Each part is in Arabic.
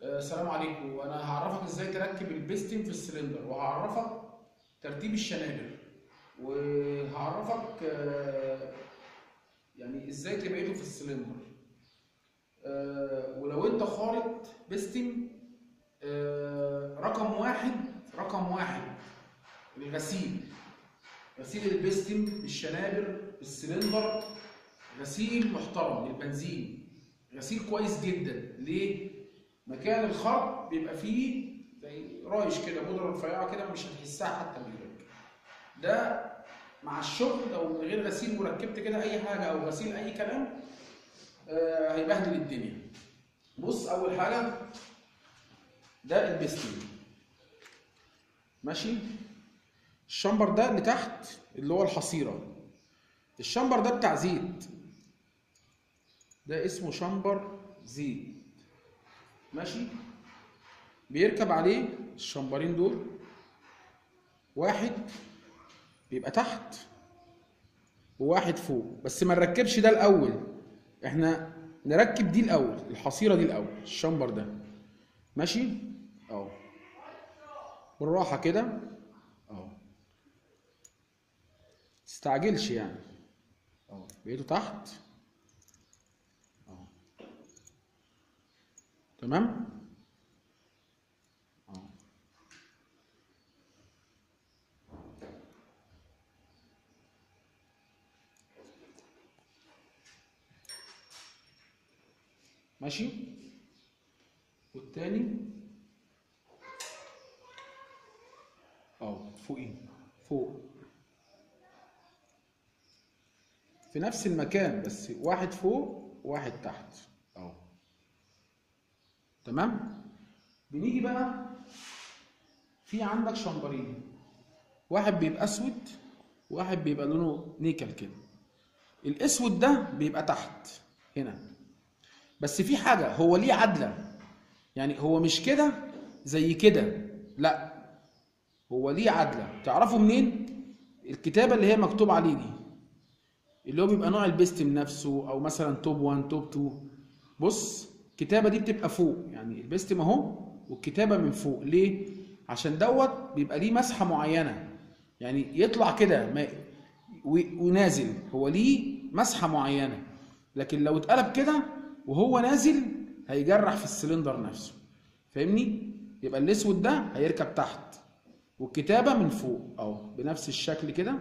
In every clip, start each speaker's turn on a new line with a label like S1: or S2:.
S1: السلام عليكم. انا هعرفك ازاي تركب البستم في السلندر، وهعرفك ترتيب الشنابر، وهعرفك يعني ازاي تبعده في السلندر. ولو انت خارط بستم، رقم واحد غسيل البستم بالشنابر بالسلندر، غسيل محترم للبنزين، غسيل كويس جدا. ليه؟ مكان الخرط بيبقى فيه زي رايش كده، بودره رفيعه كده، مش هتحسها حتى بايدك. ده مع الشغل لو من غير غسيل وركبت كده اي حاجه او غسيل اي كلام هيبهدل الدنيا. بص، اول حاجه ده البستم ماشي. الشمبر ده اللي تحت اللي هو الحصيره، الشمبر ده بتاع زيت، ده اسمه شمبر زيت ماشي. بيركب عليه الشمبرين دول، واحد بيبقى تحت وواحد فوق، بس ما نركبش ده الاول، احنا نركب دي الاول، الحصيره دي الاول، الشمبر ده ماشي اهو، بالراحه كده اهو، تستعجلش يعني اهو، بقيته تحت اهو، تمام اهو. ماشي. والتاني اهو فوقيه، فوق في نفس المكان، بس واحد فوق وواحد تحت اهو، تمام. بنيجي بقى في عندك شمبرين، واحد بيبقى اسود وواحد بيبقى لونه نيكل كده. الاسود ده بيبقى تحت هنا، بس في حاجه هو ليه عدله، يعني هو مش كده زي كده، لا هو ليه عدله. تعرفوا منين؟ الكتابه اللي هي مكتوب عليه دي، اللي هو بيبقى نوع البستم نفسه، او مثلا توب 1 توب 2. بص، الكتابه دي بتبقى فوق، يعني البستم اهو والكتابه من فوق. ليه؟ عشان دوت بيبقى ليه مسحه معينه، يعني يطلع كده ونازل، هو ليه مسحه معينه. لكن لو اتقلب كده وهو نازل هيجرح في السلندر نفسه، فاهمني؟ يبقى الاسود ده هيركب تحت والكتابه من فوق اهو، بنفس الشكل كده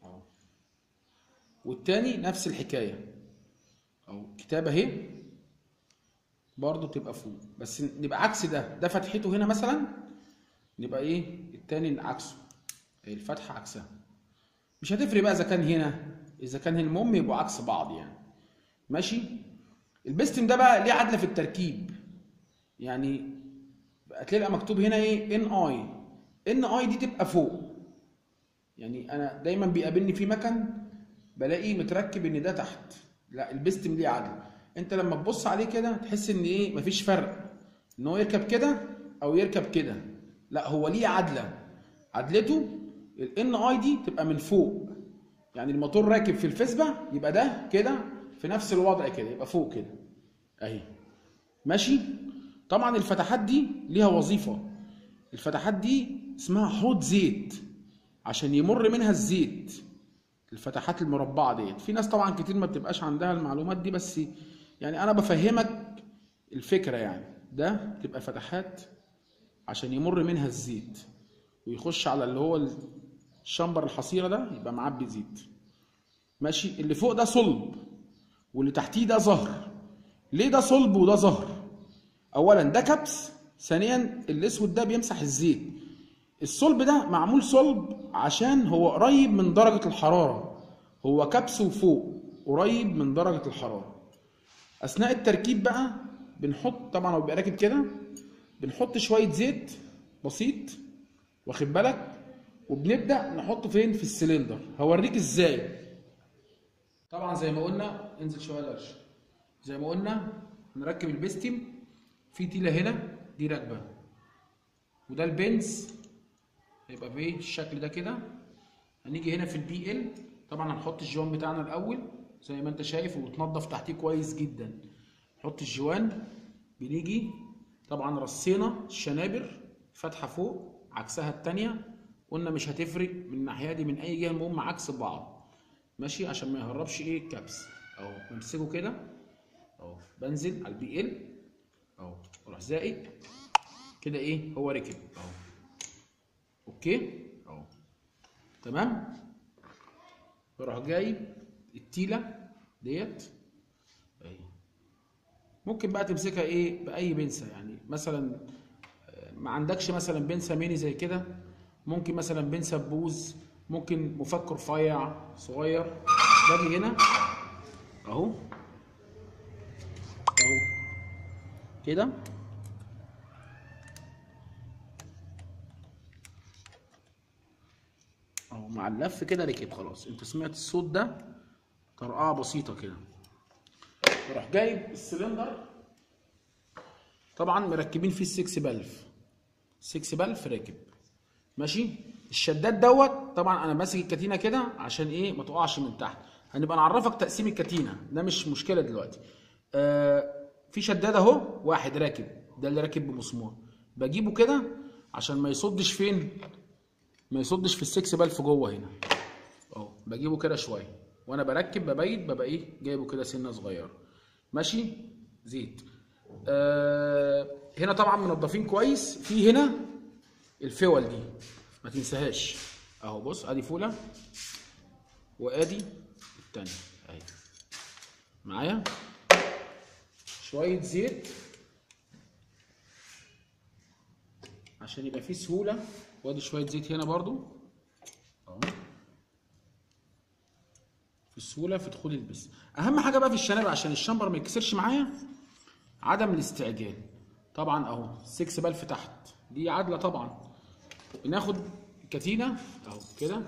S1: اهو. والتاني نفس الحكايه اهو، كتابه اهي برضه بتبقى فوق، بس نبقى عكس ده فتحته هنا مثلا، نبقى ايه التاني عكسه، الفتحه عكسها. مش هتفرق بقى اذا كان هنا اذا كان هنا، المهم يبقوا عكس بعض يعني ماشي. البستم ده بقى ليه عدله في التركيب، يعني هتلاقي مكتوب هنا ايه ان اي دي تبقى فوق. يعني انا دايما بيقابلني في مكن بلاقي متركب ان ده تحت، لا البستم ليه عدل. انت لما تبص عليه كده تحس ان ايه، مفيش فرق ان هو يركب كده او يركب كده، لا هو ليه عدله. عدلته الان اي دي تبقى من فوق، يعني الموتور راكب في الفسبه يبقى ده كده في نفس الوضع كده، يبقى فوق كده اهي ماشي. طبعا الفتحات دي ليها وظيفه، الفتحات دي اسمها حوض زيت عشان يمر منها الزيت. الفتحات المربعه ديت، في ناس طبعا كتير ما بتبقاش عندها المعلومات دي، بس يعني انا بفهمك الفكره. يعني ده تبقى فتحات عشان يمر منها الزيت ويخش على اللي هو الشمبر الحصيره ده، يبقى معبي زيت ماشي. اللي فوق ده صلب واللي تحتيه ده زهر. ليه ده صلب وده زهر؟ اولا ده كبس، ثانيا الاسود ده بيمسح الزيت. الصلب ده معمول صلب عشان هو قريب من درجة الحرارة، هو كبس وفوق قريب من درجة الحرارة. أثناء التركيب بقى بنحط، طبعا هو بيبقى راكب كده، بنحط شوية زيت بسيط واخد بالك، وبنبدأ نحطه فين؟ في السلندر. هوريك ازاي. طبعا زي ما قلنا، انزل شوية القرش، زي ما قلنا نركب البستم في تيلة هنا دي راكبة، وده البنز هيبقى بالشكل ده كده. هنيجي هنا في البي ال، طبعا هنحط الجوان بتاعنا الاول زي ما انت شايف، وتنضف تحتيه كويس جدا. نحط الجوان، بنيجي طبعا رصينا الشنابر فتحه فوق عكسها التانيه، قلنا مش هتفرق من الناحيه دي من اي جهه، المهم عكس بعض ماشي عشان ما يهربش ايه الكبس. اهو بمسكه كده اهو، بنزل على البي ال اهو، اروح زائد كده ايه، هو ركب اهو. اوكي اهو تمام. بروح جايب التيله ديت اهي، ممكن بقى تمسكها ايه باي بنسه، يعني مثلا ما عندكش مثلا بنسه ميني زي كده، ممكن مثلا بنسه بوز، ممكن مفك رفيع صغير. باجي هنا اهو اهو كده اهو، مع اللف كده ركب خلاص. انت سمعت الصوت ده، طرقعه بسيطه كده. بروح جايب السلندر، طبعا مركبين فيه السكس بلف، 6 بلف راكب ماشي. الشداد دوت طبعا انا ماسك الكتينه كده عشان ايه ما تقعش من تحت. هنبقى نعرفك تقسيم الكتينه ده، مش مشكله دلوقتي. في شداد اهو واحد راكب، ده اللي راكب بمسمار، بجيبه كده عشان ما يصدش فين، ما يصدش في السكس بلف جوه هنا اهو. بجيبه كده شويه وانا بركب ببقى ايه جايبه كده سنه صغيره ماشي. زيت هنا طبعا منضفين كويس. في هنا الفول دي ما تنساهاش اهو. بص ادي فوله وادي التانية اهي معايا. شويه زيت عشان يبقى فيه سهوله، وادي شويه زيت هنا برضو اهو في السهوله في دخول البس. اهم حاجه بقى في الشنابه عشان الشمبر ما يتكسرش معايا، عدم الاستعجال. طبعا اهو 6 بلف تحت دي عدله طبعا. بناخد كتينه اهو كده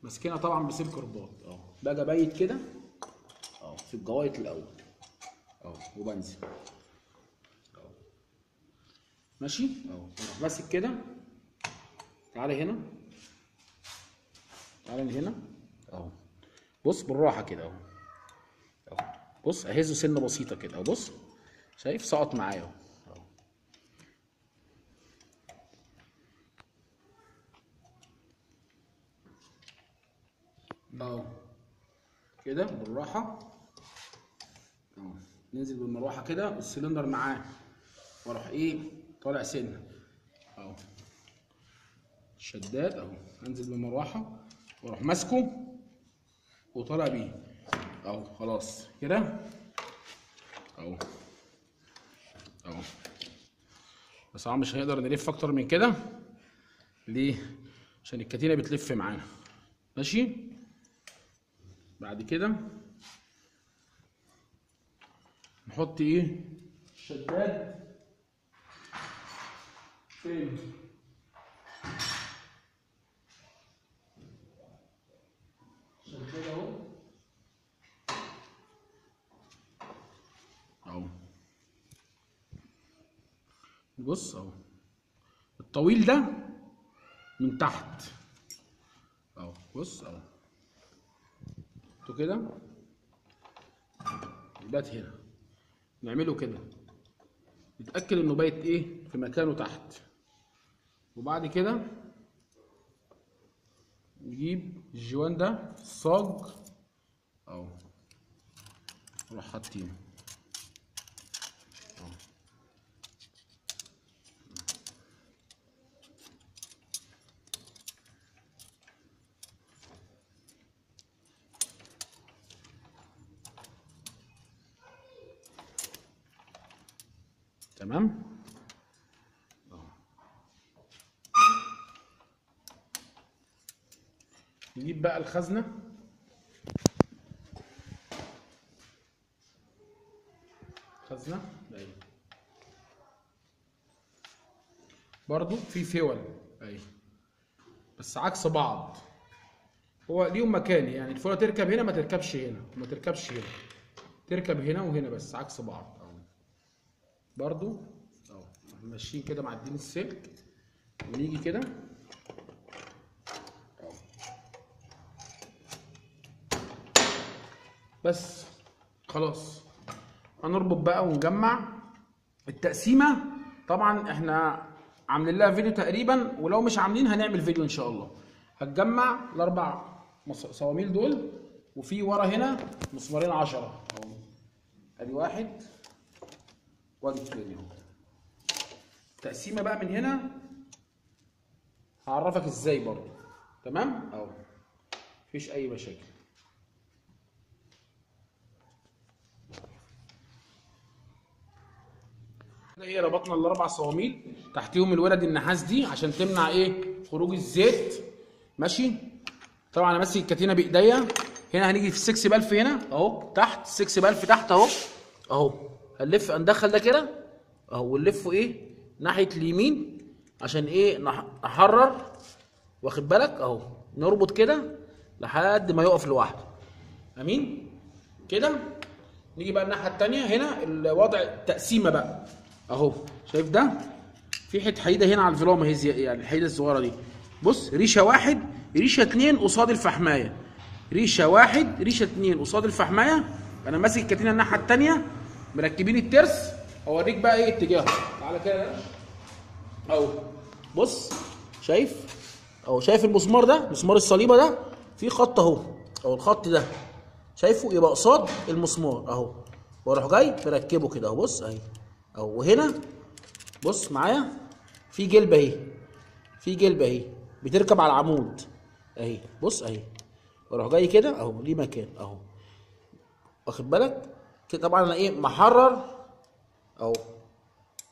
S1: ماسكينها طبعا بسلك رباط اهو، باجي ابيت كده اهو في الجوايط الاول اهو وبنزل اهو ماشي اهو. بروح ماسك كده، تعالى هنا، تعالى من هنا اهو. بص بالراحه كده اهو اهو. بص اهزه سنه بسيطه كده اهو. بص شايف سقط معايا اهو اهو كده بالراحه اهو. ننزل بالمروحه كده والسلندر معاه، واروح ايه طالع سنه اهو شداد اهو. انزل بالمروحه واروح ماسكه وطالع بيه اهو. خلاص كده اهو اهو. بس طبعا مش هنقدر نلف اكتر من كده، ليه؟ عشان الكتينه بتلف معانا ماشي. بعد كده نحط ايه الشداد فين، الشداد اهو اهو. بص اهو الطويل ده من تحت اهو. بص اهو انتوا كده بات هنا، نعمله كده نتاكد انه بايت ايه في مكانه تحت. وبعد كده نجيب الجوان ده الصاج اهو، نروح حاطينه اهو. تمام اهو. نجيب بقى الخزنه، خزنه اهي برضو في فول اهي، بس عكس بعض. هو ليهم مكان، يعني الفوله تركب هنا ما تركبش هنا وما تركبش هنا، تركب هنا وهنا بس عكس بعض اهو. برضو اهو ماشيين كده معدين السلك، ونيجي كده اهو بس خلاص هنربط بقى ونجمع التقسيمه. طبعا احنا عاملين لها فيديو تقريبا، ولو مش عاملين هنعمل فيديو ان شاء الله. هتجمع الاربع صواميل دول، وفي ورا هنا مسمارين 10 اهو، ادي واحد وادي التاني اهو. التقسيمه بقى من هنا هعرفك ازاي برضه، تمام اهو، مفيش اي مشاكل. ايه، ربطنا الاربع صواميل تحتيهم الورد النحاس دي عشان تمنع ايه خروج الزيت، ماشي. طبعا انا ماسك الكتينه بايديا. هنا هنيجي في السكس بلف هنا اهو، تحت السكس بلف تحت اهو اهو، هنلف هندخل ده كده اهو، ونلفه ايه ناحيه اليمين عشان ايه نحرر، واخد بالك اهو، نربط كده لحد ما يقف لوحده. امين كده. نيجي بقى الناحيه الثانيه هنا الوضع التقسيمه بقى اهو، شايف ده في حيده هنا على الفيلوم اهي، يعني الحيده الصغيره دي، بص ريشه واحد ريشه اتنين قصاد الفحمايه، ريشه واحد ريشه اتنين قصاد الفحمايه. انا ماسك الكتينه الناحيه الثانيه مركبين الترس، اوريك بقى ايه اتجاهه. تعالى كده اهو، بص شايف اهو، شايف المسمار ده، مسمار الصليبه ده في خط اهو، او الخط ده شايفه يبقى قصاد المسمار اهو، واروح جاي مركبه كده اهو، بص اهي اهو. وهنا بص معايا في جلبه اهي، في جلبه اهي بتركب على العمود اهي، بص اهي، واروح جاي كده اهو، ليه مكان اهو، واخد بالك كده. طبعا انا ايه محرر اهو،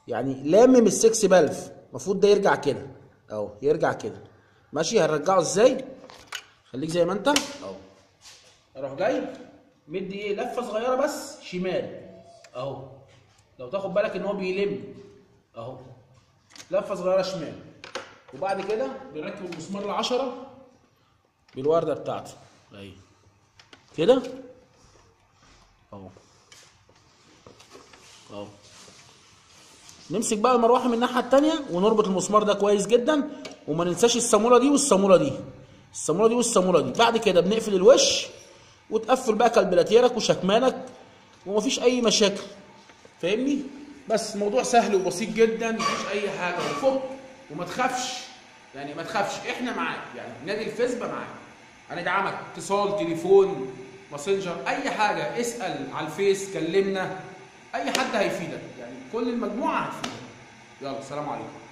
S1: يعني لامم السكس بلف، المفروض ده يرجع كده اهو، يرجع كده ماشي. هنرجعه ازاي؟ خليك زي ما انت اهو، اروح جاي مدي ايه لفه صغيره بس شمال اهو، لو تاخد بالك ان هو بيلم اهو، لفه صغيره شمال. وبعد كده بنركب المسمار ال10 بالورده بتاعته اهي كده اهو اهو. نمسك بقى المروحه من الناحيه الثانيه ونربط المسمار ده كويس جدا، وما ننساش الصاموله دي والصاموله دي، الصاموله دي والصاموله دي. بعد كده بنقفل الوش وتقفل بقى كالبلاتيرك وشكمانك ومفيش اي مشاكل، فاهمني؟ بس الموضوع سهل وبسيط جدا، مفيش اي حاجه، وفك وما تخافش، يعني ما تخافش، احنا معاك، يعني نادي الفيسبا معاك، هندعمك، اتصال، تليفون، ماسنجر، اي حاجه، اسال على الفيس، كلمنا، اي حد هيفيدك، يعني كل المجموعه هتفيدك. يلا سلام عليكم.